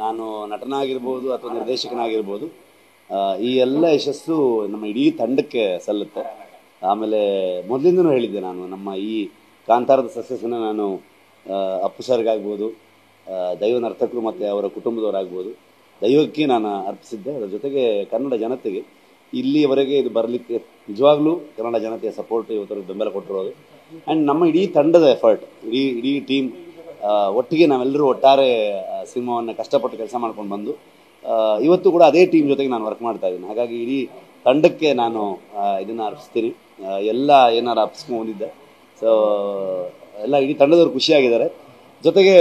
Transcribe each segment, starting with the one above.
ನಾನು ನಟನಾಗಿರ್ಬೋದು ಅಥವಾ ನಿರ್ದೇಶಕನಾಗಿರ್ಬೋದು, ಈ ಎಲ್ಲ ಯಶಸ್ಸು ನಮ್ಮ ಇಡೀ ತಂಡಕ್ಕೆ ಸಲ್ಲುತ್ತೆ. ಆಮೇಲೆ ಮೊದಲಿಂದನೂ ಹೇಳಿದ್ದೆ ನಾನು, ನಮ್ಮ ಈ ಕಾಂತಾರದ ಸಕ್ಸಸ್ಸನ್ನು ನಾನು ಅಪ್ಪು ಸರ್ಗಾಗ್ಬೋದು, ದೈವ ನರ್ತಕರು ಮತ್ತು ಅವರ ಕುಟುಂಬದವರಾಗ್ಬೋದು, ದೈವಕ್ಕೆ ನಾನು ಅರ್ಪಿಸಿದ್ದೆ. ಅದರ ಜೊತೆಗೆ ಕನ್ನಡ ಜನತೆಗೆ ಇಲ್ಲಿಯವರೆಗೆ ಇದು ಬರಲಿಕ್ಕೆ ನಿಜವಾಗ್ಲೂ ಕನ್ನಡ ಜನತೆಯ ಸಪೋರ್ಟ್ ಇವತ್ತು ಬೆಂಬಲ ಕೊಟ್ಟಿರೋದು. ಆ್ಯಂಡ್ ನಮ್ಮ ಇಡೀ ತಂಡದ ಎಫರ್ಟ್, ಇಡೀ ಟೀಮ್ ಒಟ್ಟಿಗೆ ನಾವೆಲ್ಲರೂ ಒಟ್ಟಾರೆ ಸಿನಿಮಾವನ್ನು ಕಷ್ಟಪಟ್ಟು ಕೆಲಸ ಮಾಡ್ಕೊಂಡು ಬಂದು ಇವತ್ತು ಕೂಡ ಅದೇ ಟೀಮ್ ಜೊತೆಗೆ ನಾನು ವರ್ಕ್ ಮಾಡ್ತಾ ಇದ್ದೀನಿ. ಹಾಗಾಗಿ ಇಡೀ ತಂಡಕ್ಕೆ ನಾನು ಇದನ್ನು ಅರ್ಪಿಸ್ತೀನಿ. ಎಲ್ಲ ಏನಾರು ಅರ್ಪಿಸ್ಕೊಂಡು ಬಂದಿದ್ದೆ. ಸೊ ಎಲ್ಲ ಇಡೀ ತಂಡದವರು ಖುಷಿಯಾಗಿದ್ದಾರೆ. ಜೊತೆಗೆ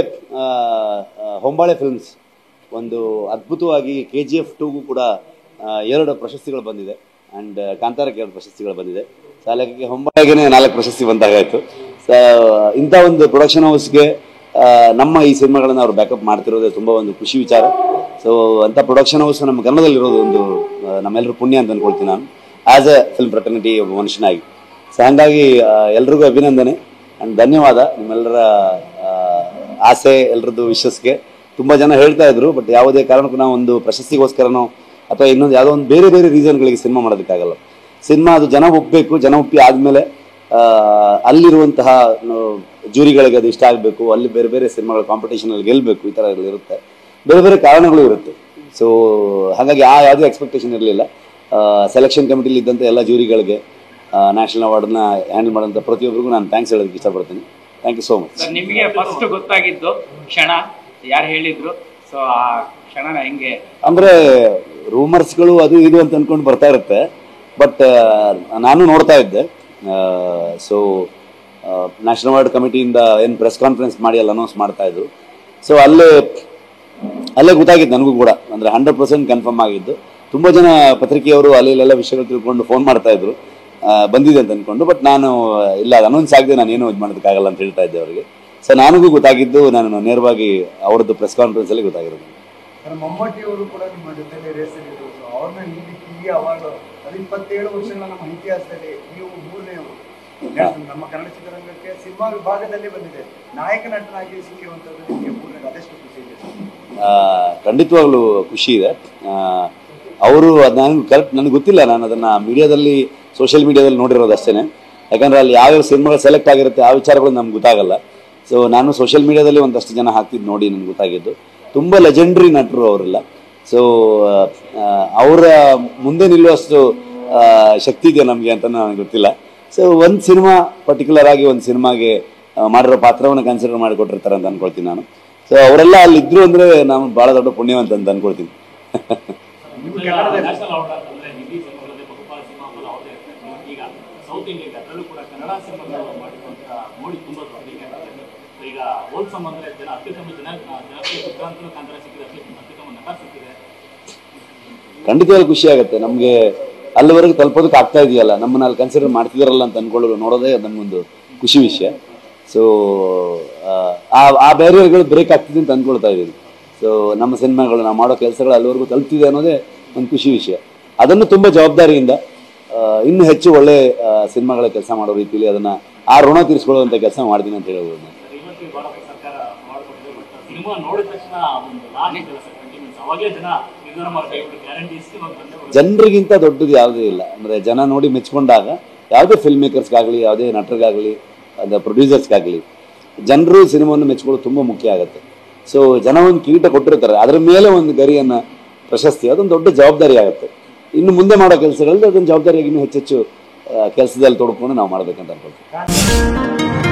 ಹೊಂಬಾಳೆ ಫಿಲ್ಮ್ಸ್ ಒಂದು ಅದ್ಭುತವಾಗಿ KGF 2ಗೂ ಕೂಡ 2 ಪ್ರಶಸ್ತಿಗಳು ಬಂದಿದೆ. ಆ್ಯಂಡ್ ಕಾಂತಾರಕ್ಕೆ 2 ಪ್ರಶಸ್ತಿಗಳು ಬಂದಿದೆ. ಸಾಲಕ್ಕೆ ಹೊಂಬಾಳೆಗೆ 4 ಪ್ರಶಸ್ತಿ ಬಂದಾಗಾಯಿತು. ಸೊ ಇಂಥ ಒಂದು ಪ್ರೊಡಕ್ಷನ್ ಹೌಸ್ಗೆ ನಮ್ಮ ಈ ಸಿನಿಮಾಗಳನ್ನು ಅವ್ರು ಬ್ಯಾಕಪ್ ಮಾಡ್ತಿರೋದೇ ತುಂಬ ಒಂದು ಖುಷಿ ವಿಚಾರ. ಸೊ ಅಂಥ ಪ್ರೊಡಕ್ಷನ್ ಹೌಸ್ ನಮ್ಮ ಕನ್ನಡದಲ್ಲಿರೋದು ಒಂದು ನಮ್ಮೆಲ್ಲರೂ ಪುಣ್ಯ ಅಂತ ಅಂದ್ಕೊಳ್ತೀನಿ ನಾನು, ಆ್ಯಸ್ ಎ ಫಿಲ್ಮ್ ಫ್ರೆಟರ್ನಿಟಿ ಒಬ್ಬ ಮನುಷ್ಯನಾಗಿ. ಸೊ ಹಾಗಾಗಿ ಎಲ್ರಿಗೂ ಅಭಿನಂದನೆ ಆ್ಯಂಡ್ ಧನ್ಯವಾದ. ನಿಮ್ಮೆಲ್ಲರ ಆಸೆ, ಎಲ್ಲರದ್ದು ವಿಶ್ವಾಸಕ್ಕೆ ತುಂಬ ಜನ ಹೇಳ್ತಾ ಇದ್ರು, ಬಟ್ ಯಾವುದೇ ಕಾರಣಕ್ಕೂ ನಾವು ಒಂದು ಪ್ರಶಸ್ತಿಗೋಸ್ಕರನೋ ಅಥವಾ ಇನ್ನೊಂದು ಯಾವುದೋ ಒಂದು ಬೇರೆ ಬೇರೆ ರೀಸನ್ಗಳಿಗೆ ಸಿನಿಮಾ ಮಾಡೋದಕ್ಕಾಗಲ್ಲ. ಸಿನಿಮಾ ಅದು ಜನ ಒಪ್ಪಬೇಕು, ಜನ ಒಪ್ಪಿ ಆದಮೇಲೆ ಅಲ್ಲಿರುವಂತಹ ಜೂರಿಗಳಿಗೆ ಅದು ಇಷ್ಟ ಆಗಬೇಕು, ಅಲ್ಲಿ ಬೇರೆ ಬೇರೆ ಸಿನಿಮಾಗಳ ಕಾಂಪಿಟೇಷನಲ್ಲಿ ಗೆಲ್ಲಬೇಕು, ಈ ಥರ ಇರುತ್ತೆ, ಬೇರೆ ಬೇರೆ ಕಾರಣಗಳು ಇರುತ್ತೆ. ಸೊ ಹಾಗಾಗಿ ಯಾವುದೇ ಎಕ್ಸ್ಪೆಕ್ಟೇಷನ್ ಇರಲಿಲ್ಲ. ಸೆಲೆಕ್ಷನ್ ಕಮಿಟಿಲಿ ಇದ್ದಂಥ ಎಲ್ಲ ಜೂರಿಗಳಿಗೆ, ನ್ಯಾಷನಲ್ ಅವಾರ್ಡ್ನ ಹ್ಯಾಂಡಲ್ ಮಾಡೋಂಥ ಪ್ರತಿಯೊಬ್ಬರಿಗೂ ನಾನು ಥ್ಯಾಂಕ್ಸ್ ಹೇಳೋದಕ್ಕೆ ಇಷ್ಟಪಡ್ತೀನಿ. Thank you so much. ನಿಮಗೆ ಫಸ್ಟ್ ಗೊತ್ತಾಗಿದ್ದು ಕ್ಷಣ ಯಾರು ಹೇಳಿದ್ರು? ಸೊ ಆ ಕ್ಷಣನ ಹೆಂಗೆ ಅಂದರೆ ರೂಮರ್ಸ್ಗಳು ಅದು ಇದು ಅಂತ ಅಂದ್ಕೊಂಡು ಬರ್ತಾ ಇರುತ್ತೆ, ಬಟ್ ನಾನು ನೋಡ್ತಾ ಇದ್ದೆ. ಸೊ ನ್ಯಾಷನಲ್ ಅವಾರ್ಡ್ ಕಮಿಟಿಯಿಂದ ಏನು ಪ್ರೆಸ್ ಕಾನ್ಫರೆನ್ಸ್ ಮಾಡಿ ಅಲ್ಲಿ ಅನೌನ್ಸ್ ಮಾಡ್ತಾಯಿದ್ರು. ಸೊ ಅಲ್ಲೇ ಗೊತ್ತಾಗಿದ್ದು ನನಗೂ ಕೂಡ, ಅಂದರೆ 100% ಕನ್ಫರ್ಮ್ ಆಗಿದ್ದು. ತುಂಬ ಜನ ಪತ್ರಿಕೆಯವರು ಅಲ್ಲೆಲ್ಲ ವಿಷಯಗಳು ತಿಳ್ಕೊಂಡು ಫೋನ್ ಮಾಡ್ತಾಯಿದ್ರು ಬಂದಿದೆ ಅಂತ ಅಂದ್ಕೊಂಡು. ಬಟ್ ನಾನು ಇಲ್ಲ, ಅದು ಅನೌನ್ಸ್ ಆಗದೆ ನಾನು ಏನೂ ಇದು ಮಾಡೋದಕ್ಕಾಗಲ್ಲ ಅಂತ ಹೇಳ್ತಾ ಇದ್ದೆ ಅವರಿಗೆ. ಸೊ ನನಗೂ ಗೊತ್ತಾಗಿದ್ದು, ನಾನು ನೇರವಾಗಿ ಅವ್ರದ್ದು ಪ್ರೆಸ್ ಕಾನ್ಫರೆನ್ಸಲ್ಲಿ ಗೊತ್ತಾಗಿರೋದು. ಮಮ್ಮೂಟಿ ಅವರು ಕೂಡ ನಿಮ್ಮ ಜೊತೆಲಿ ರೇಸಲ್ಲಿದ್ರು. ಅವ್ರನ್ನ ಈ ಅವಾರ್ಡ್ 27 ವರ್ಷಗಳ ನಮ್ಮ ಇತಿಹಾಸದಲ್ಲಿ ನೀವು 3ನೇವರು. ನಮ್ಮ ಕನ್ನಡ ಚಿತ್ರರಂಗಕ್ಕೆ ಸಿನಿಮಾ ವಿಭಾಗದಲ್ಲಿ ಬಂದಿದೆ, ನಾಯಕ ನಟನಾಗಿ ಸಿಕ್ಕಿರುವಂಥದ್ದು ನಿಮಗೆ 3ನೇ ಅದೆಷ್ಟು ಖುಷಿ ಇದೆ? ಖಂಡಿತವಾಗ್ಲೂ ಖುಷಿ ಇದೆ. ಅವರು ನನಗೆ ಗೊತ್ತಿಲ್ಲ, ನಾನು ಅದನ್ನು ಮೀಡಿಯಾದಲ್ಲಿ, ಸೋಷಿಯಲ್ ಮೀಡಿಯಾದಲ್ಲಿ ನೋಡಿರೋದು ಅಷ್ಟೇ. ಯಾಕಂದರೆ ಅಲ್ಲಿ ಯಾವ್ಯಾವ ಸಿನಿಮಾಗಳು ಸೆಲೆಕ್ಟ್ ಆಗಿರುತ್ತೆ ಆ ವಿಚಾರಗಳು ನಮ್ಗೆ ಗೊತ್ತಾಗಲ್ಲ. ಸೊ ನಾನು ಸೋಷಿಯಲ್ ಮೀಡಿಯಾದಲ್ಲಿ ಒಂದಷ್ಟು ಜನ ಹಾಕ್ತಿದ್ದು ನೋಡಿ ನನಗೆ ಗೊತ್ತಾಗಿದ್ದು. ತುಂಬ ಲೆಜೆಂಡ್ರಿ ನಟರು ಅವರೆಲ್ಲ. ಸೊ ಅವರ ಮುಂದೆ ನಿಲ್ಲುವಷ್ಟು ಶಕ್ತಿ ಇದೆ ನಮಗೆ ಅಂತ ನನಗೆ ಗೊತ್ತಿಲ್ಲ. ಸೊ ಒಂದು ಸಿನಿಮಾ ಪರ್ಟಿಕ್ಯುಲರ್ ಆಗಿ ಒಂದು ಸಿನಿಮಾಗೆ ಮಾಡಿರೋ ಪಾತ್ರವನ್ನು ಕನ್ಸಿಡರ್ ಮಾಡಿಕೊಟ್ಟಿರ್ತಾರೆ ಅಂತ ಅಂದ್ಕೊಳ್ತೀನಿ ನಾನು. ಸೊ ಅವರೆಲ್ಲ ಅಲ್ಲಿ ಇದ್ರು ಅಂದರೆ ನಾವು ಭಾಳ ದೊಡ್ಡ ಪುಣ್ಯವಂತ ಅಂತ ಅಂದ್ಕೊಳ್ತೀನಿ. ಖಂಡಿತವಾಗ್ಲೂ ಖುಷಿ ಆಗುತ್ತೆ ನಮಗೆ. ಅಲ್ಲಿವರೆಗೆ ತಲುಪೋದಕ್ಕೆ ಆಗ್ತಾ ಇದೆಯಲ್ಲ, ನಮ್ಮನ್ನ ಅಲ್ಲಿ ಕನ್ಸಿಡರ್ ಮಾಡ್ತಿದಾರಲ್ಲ ಅಂತ ಅಂದ್ಕೊಳ್ಳೋದು ನೋಡೋದೇ ನಮಗೊಂದು ಖುಷಿ ವಿಷಯ. ಸೊ ಆ ಬ್ಯಾರಿಯರ್ಗಳು ಬ್ರೇಕ್ ಆಗ್ತಿದೆ ಅಂತ ಅಂದ್ಕೊಳ್ತಾ ಇದ್ದೀನಿ. ಸೊ ನಮ್ಮ ಸಿನಿಮಾಗಳು, ನಾವು ಮಾಡೋ ಕೆಲಸಗಳು ಅಲ್ಲಿವರೆಗೂ ತಲುಪ್ತಿದೆ ಅನ್ನೋದೇ ಒಂದು ಖುಷಿ ವಿಷಯ. ಅದನ್ನು ತುಂಬ ಜವಾಬ್ದಾರಿಯಿಂದ ಇನ್ನೂ ಹೆಚ್ಚು ಒಳ್ಳೆ ಸಿನಿಮಾಗಳ ಕೆಲಸ ಮಾಡೋ ರೀತಿಯಲ್ಲಿ ಅದನ್ನು ಆ ಋಣ ತೀರಿಸ್ಕೊಳ್ಳುವಂಥ ಕೆಲಸ ಮಾಡ್ತೀನಿ ಅಂತ ಹೇಳ್ಬೋದು ನಾನು. ಜನರಿಗಿಂತ ದೊಡ್ಡದು ಯಾವುದೇ ಇಲ್ಲ. ಅಂದರೆ ಜನ ನೋಡಿ ಮೆಚ್ಕೊಂಡಾಗ ಯಾವುದೇ ಫಿಲ್ಮ್ ಮೇಕರ್ಸ್ಗಾಗಲಿ, ಯಾವುದೇ ನಟರಿಗಾಗಲಿ, ಅದು ಪ್ರೊಡ್ಯೂಸರ್ಸ್ಗಾಗಲಿ, ಜನರು ಸಿನಿಮಾವನ್ನು ಮೆಚ್ಕೊಳ್ಳೋದು ತುಂಬ ಮುಖ್ಯ ಆಗುತ್ತೆ. ಸೊ ಜನ ಒಂದು ಕಿರೀಟ ಕೊಟ್ಟಿರ್ತಾರೆ, ಅದರ ಮೇಲೆ ಒಂದು ಗರಿಯನ್ನು, ಪ್ರಶಸ್ತಿ, ಅದೊಂದು ದೊಡ್ಡ ಜವಾಬ್ದಾರಿ ಆಗುತ್ತೆ. ಇನ್ನು ಮುಂದೆ ಮಾಡೋ ಕೆಲಸಗಳಲ್ಲಿ ಅದೊಂದು ಜವಾಬ್ದಾರಿಯಾಗಿ ಇನ್ನೂ ಹೆಚ್ಚೆಚ್ಚು ಕೆಲಸದಲ್ಲಿ ತೊಡ್ಕೊಂಡು ನಾವು ಮಾಡಬೇಕಂತ ಅನ್ಕೊಳ್ತೀವಿ.